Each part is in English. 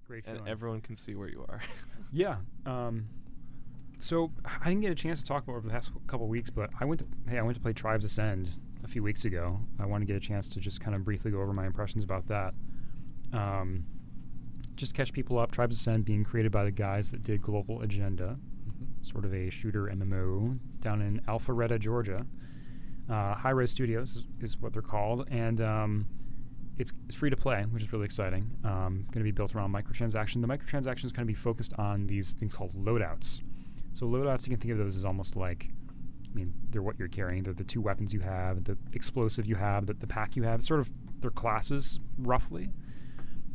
Great and feeling. everyone can see where you are. Yeah. So I didn't get a chance to talk about it over the past couple weeks, but I went to play Tribes Ascend a few weeks ago. I wanted to get a chance to just kind of briefly go over my impressions about that. Just catch people up. Tribes Ascend being created by the guys that did Global Agenda, sort of a shooter MMO down in Alpharetta, Georgia. Hi-Rez Studios is what they're called, and it's free to play, which is really exciting. Going to be built around microtransactions. The microtransactions are going to be focused on these things called loadouts. So loadouts, you can think of those as almost like, they're what you're carrying. They're the 2 weapons you have, the explosive you have, the pack you have. Sort of, they're classes, roughly,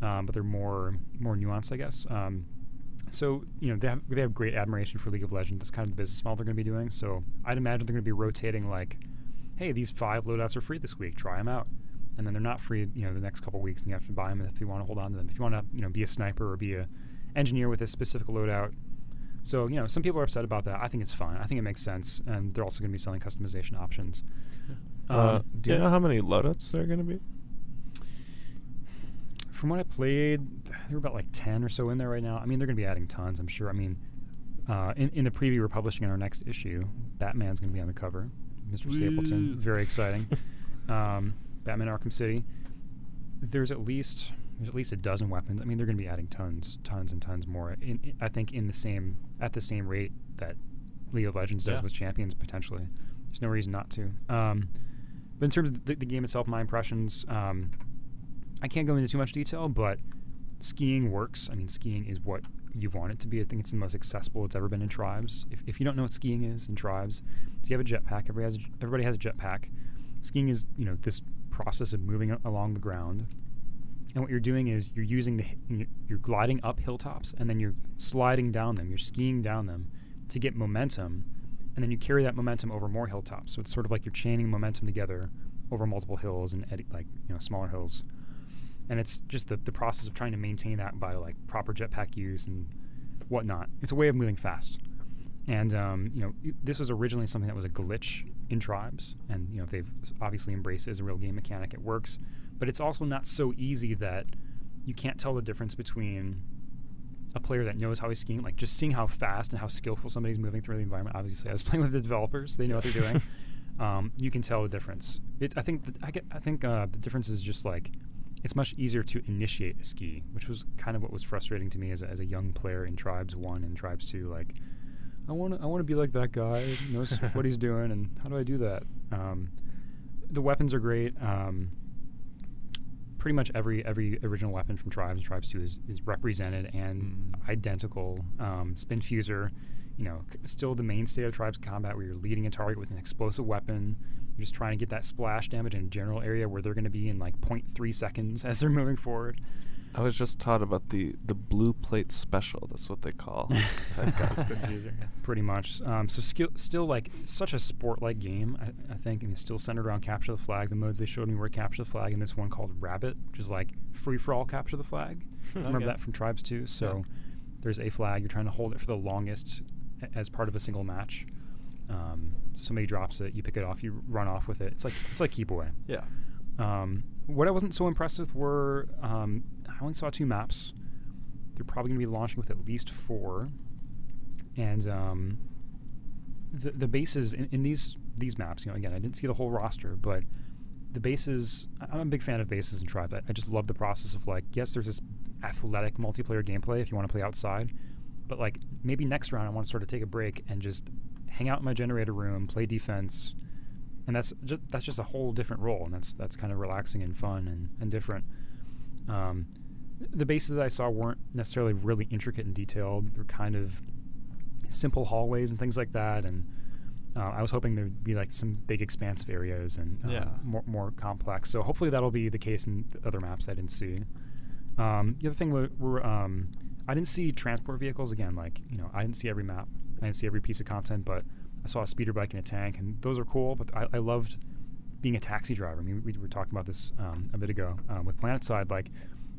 but they're more nuanced, I guess. So, they have great admiration for League of Legends. That's kind of the business model they're going to be doing. So I'd imagine they're going to be rotating like, hey, these 5 loadouts are free this week. Try them out. And then they're not free, the next couple of weeks, and you have to buy them if you want to hold on to them. If you want to, be a sniper or be a engineer with a specific loadout. So, some people are upset about that. I think it's fine. I think it makes sense. And they're also going to be selling customization options. Do you know how many loadouts there are going to be? From what I played, there were about like 10 or so in there right now. They're going to be adding tons, I'm sure. In the preview we're publishing in our next issue, Batman's going to be on the cover. Mr. Stapleton. Very exciting. Batman Arkham City. There's at least a dozen weapons. They're going to be adding tons and tons more. I think at the same rate that League of Legends does with Champions potentially. There's no reason not to. But in terms of the game itself, my impressions, I can't go into too much detail, but skiing works. Skiing is what you want it to be. I think it's the most accessible it's ever been in Tribes. If you don't know what skiing is in Tribes, so you have a jetpack. Everybody has a jetpack. Skiing is, this process of moving along the ground, and what you're doing is you're gliding up hilltops, and then you're sliding down them. You're skiing down them to get momentum, and then you carry that momentum over more hilltops. So it's sort of like you're chaining momentum together over multiple hills and smaller hills, and it's just the process of trying to maintain that by like proper jetpack use and whatnot. It's a way of moving fast. And, this was originally something that was a glitch in Tribes. And, they've obviously embraced it as a real game mechanic. It works. But it's also not so easy that you can't tell the difference between a player that knows how he's skiing. Like, just seeing how fast and how skillful somebody's moving through the environment. Obviously, I was playing with the developers. They know what they're doing. You can tell the difference. I think the difference is just, like, it's much easier to initiate a ski, which was kind of what was frustrating to me as a young player in Tribes 1 and Tribes 2. Like, I want to be like that guy, knows what he's doing, and how do I do that? The weapons are great. Pretty much every original weapon from Tribes 2 is represented and identical. Spin Fuser, still the mainstay of Tribes combat, where you're leading a target with an explosive weapon. You're just trying to get that splash damage in a general area where they're going to be in like 0.3 seconds as they're moving forward. I was just taught about the blue plate special. That's what they call that guy's good user. Pretty much. So still like such a sport-like game, I think, and it's still centered around capture the flag. The modes they showed me were capture the flag, and this one called Rabbit, which is like free-for-all capture the flag. Remember that from Tribes 2? So there's a flag. You're trying to hold it for the longest as part of a single match. So somebody drops it, you pick it off, you run off with it. It's like keep away. Yeah. What I wasn't so impressed with were I only saw 2 maps. They're probably going to be launching with at least 4, and the bases in these maps. Again, I didn't see the whole roster, but the bases. I'm a big fan of bases in Tribe. I just love the process of like, yes, there's this athletic multiplayer gameplay if you want to play outside, but like maybe next round I want to sort of take a break and just hang out in my generator room, play defense. And that's just a whole different role, and that's kind of relaxing and fun and different. The bases that I saw weren't necessarily really intricate and detailed. They're kind of simple hallways and things like that. And I was hoping there'd be like some big expansive areas and more complex. So hopefully that'll be the case in the other maps I didn't see. The other thing were I didn't see transport vehicles again. Like I didn't see every map. I didn't see every piece of content, but I saw a speeder bike and a tank, and those are cool, but I loved being a taxi driver. We were talking about this a bit ago with PlanetSide, like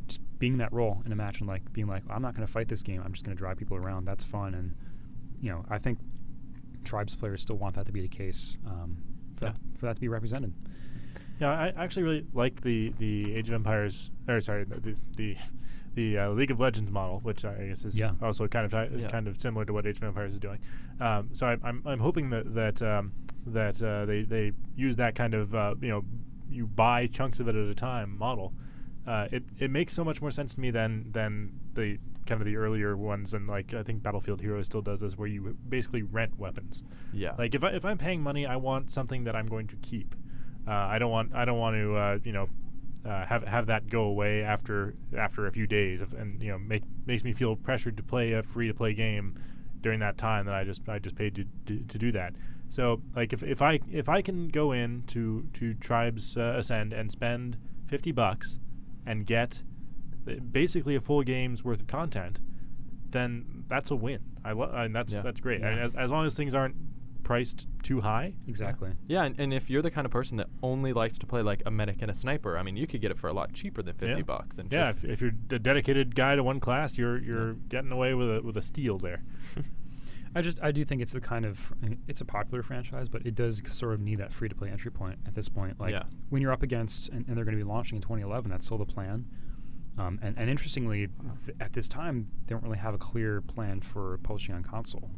just being that role in a match and like being like, I'm not going to fight this game. I'm just going to drive people around. That's fun, and I think Tribes players still want that to be the case for that to be represented. Yeah, I actually really like the Age of Empires, the the League of Legends model, which I guess is also kind of similar to what Age of Empires is doing. So I'm hoping that they use that kind of you buy chunks of it at a time model. It makes so much more sense to me than the kind of the earlier ones, and like I think Battlefield Heroes still does this, where you basically rent weapons. Yeah. Like if I'm paying money, I want something that I'm going to keep. I don't want to have that go away after a few days, and makes me feel pressured to play a free to play game during that time that I just paid to do that. So like if I can go in to Tribes Ascend and spend $50 and get basically a full game's worth of content, then that's a win. That's great. Yeah. I mean, as long as things aren't priced too high. Exactly. Yeah, and if you're the kind of person that only likes to play like a medic and a sniper, I mean, you could get it for a lot cheaper than $50. And if you're a dedicated guy to one class, you're getting away with a steal there. I do think it's the kind of it's a popular franchise, but it does sort of need that free to play entry point at this point. Like when you're up against, and they're going to be launching in 2011, that's still the plan. And interestingly, at this time, they don't really have a clear plan for publishing on console.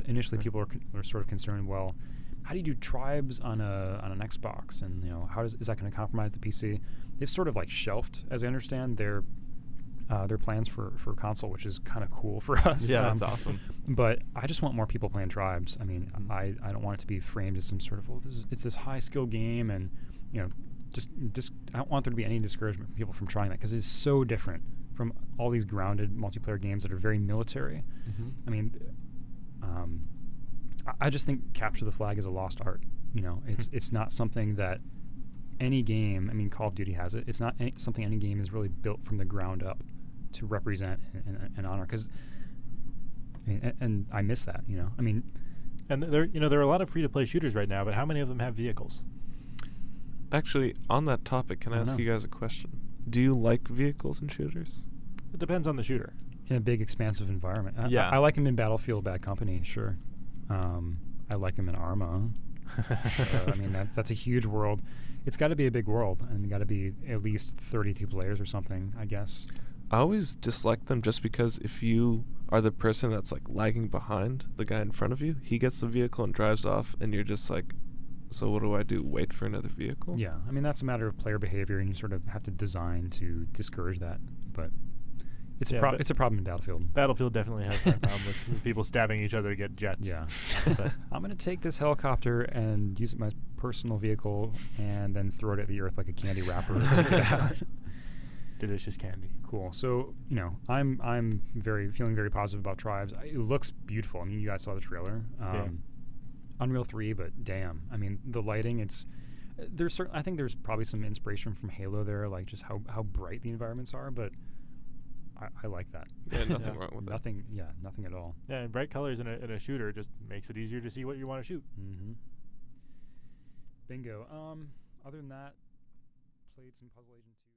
Initially people are sort of concerned, well, how do you do Tribes on an Xbox, and how is that going to compromise the PC? They've sort of like shelved, as I understand, their plans for console, which is kind of cool for us. Yeah, that's awesome. But I just want more people playing Tribes. I mean, I don't want it to be framed as some sort of it's this high skill game, and just I don't want there to be any discouragement for people from trying that, because it's so different from all these grounded multiplayer games that are very military. I mean, I just think capture the flag is a lost art. It's not something that any game. I mean, Call of Duty has it. It's not something any game is really built from the ground up to represent and honor. Because and I miss that. I mean, and there are a lot of free to play shooters right now, but how many of them have vehicles? Actually, on that topic, can I ask you guys a question? Do you like vehicles in shooters? It depends on the shooter. In a big, expansive environment. I like them in Battlefield Bad Company, sure. I like them in Arma. I mean, that's a huge world. It's got to be a big world, and got to be at least 32 players or something, I guess. I always dislike them just because if you are the person that's like lagging behind the guy in front of you, he gets the vehicle and drives off, and you're just like, so what do I do? Wait for another vehicle? Yeah, I mean, that's a matter of player behavior, and you sort of have to design to discourage that. But it's a problem in Battlefield. Battlefield definitely has that problem with people stabbing each other to get jets. Yeah. I'm going to take this helicopter and use it my personal vehicle and then throw it at the earth like a candy wrapper to get out. Delicious candy. Cool. So, I'm feeling very positive about Tribes. It looks beautiful. I mean, you guys saw the trailer. Unreal 3, but damn. I mean, the lighting, I think there's probably some inspiration from Halo there, like just how bright the environments are, but I like that. Yeah, nothing wrong with that. Nothing at all. Yeah, and bright colors in a shooter just makes it easier to see what you want to shoot. Mm-hmm. Bingo. Other than that, played some Puzzle Agent 2.